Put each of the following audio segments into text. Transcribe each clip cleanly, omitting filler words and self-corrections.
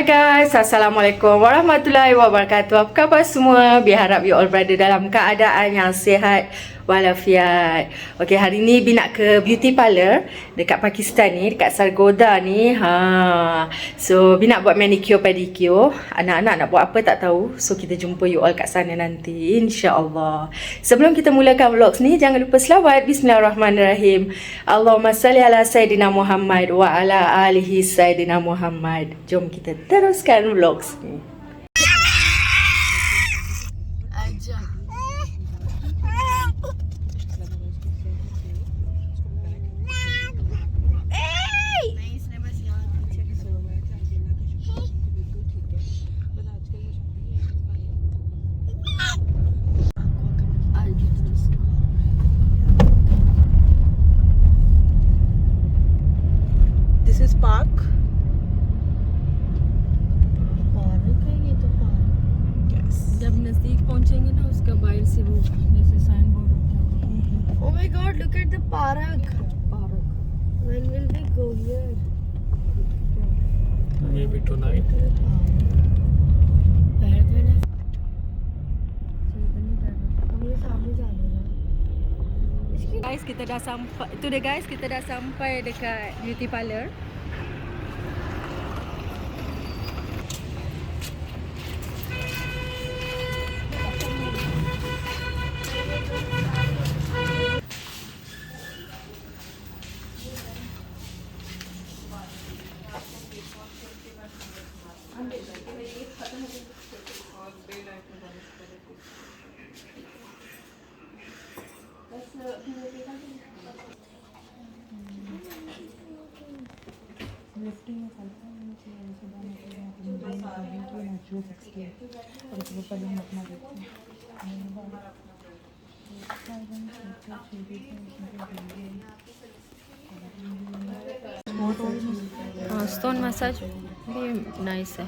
Hai guys, Assalamualaikum warahmatullahi wabarakatuh. Apa khabar semua? Biar harap you all berada dalam keadaan yang sihat walafiat. Okey, hari ni Bi nak ke beauty parlour dekat Pakistan ni, dekat Sargodha ni. So Bi nak buat manicure pedicure. Anak-anak nak buat apa tak tahu. So kita jumpa you all kat sana nanti, insya-Allah. Sebelum kita mulakan vlogs ni, jangan lupa selawat. Bismillahirrahmanirrahim. Allahumma salli ala Sayyidina Muhammad wa ala alihi Sayyidina Muhammad. Jom kita teruskan vlogs ni. This is park. जब नजदीक पहुंचेंगे ना उसका बाहर से वो जैसे sign board होता है। Oh my god, look at the park. Park When will we go here? Maybe tonight. Where can I? नहीं जाना। हमने सामने जाना है। Guys, kita dah sampai. Itu dia guys, kita dah sampai dekat beauty parlour. Stone massage भी nice है।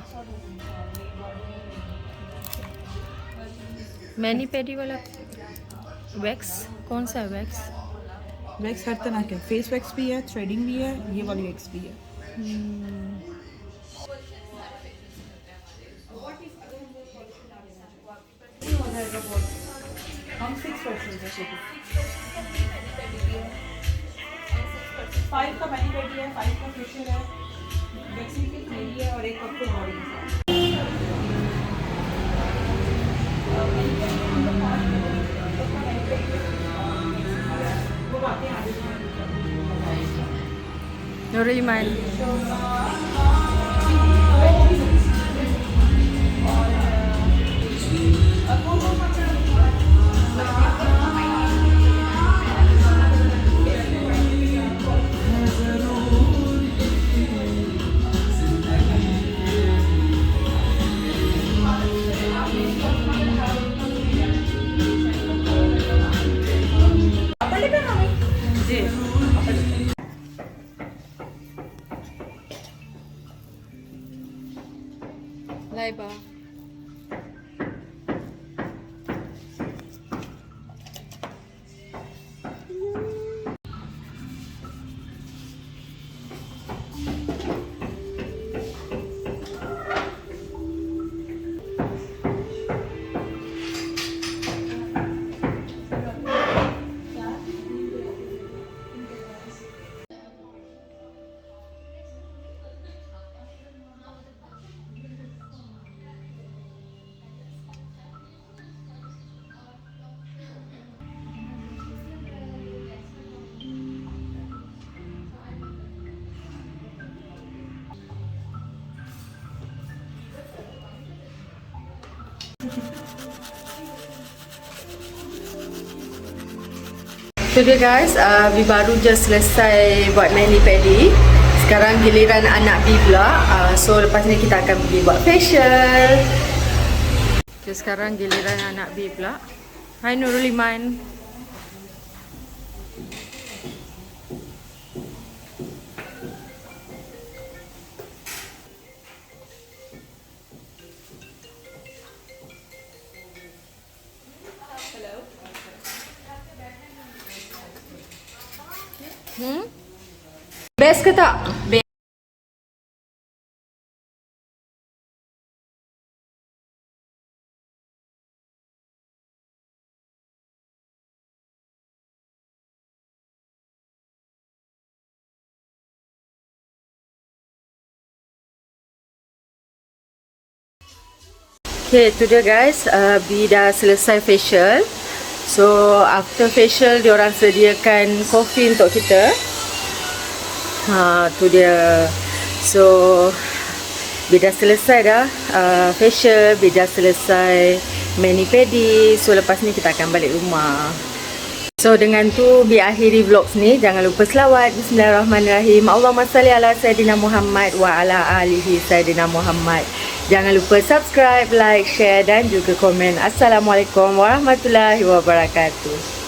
Many पेडी वाला wax कौन सा है? वैक्स वैक्स हर तरह के, फेस वैक्स भी है, थ्रेडिंग भी है, ये वाली वैक्स भी है। हम 6% है। 5 का मैनी पेडी है, 5 का फेशियल है, वैक्सिंग की 3 है और एक cup full body massage. Nuriman Laiba. So dia guys, Bi baru just selesai buat mani pedi. Sekarang giliran anak Bi pula. So lepas ni kita akan pergi buat facial. So sekarang giliran anak Bi pula. Hai Nurul Iman. Best ke tak? Okay, itu dia guys. Bi dah selesai facial. So after facial diorang sediakan kopi untuk kita. Tu dia. So Bi dah selesai dah facial, Bi dah selesai mani pedi. So lepas ni kita akan balik rumah. So dengan tu Bi akhiri vlog ni. Jangan lupa selawat. Bismillahirrahmanirrahim. Allahumma salli ala Sayyidina Muhammad wa ala alihi Sayyidina Muhammad. Jangan lupa subscribe, like, share dan juga komen. Assalamualaikum warahmatullahi wabarakatuh.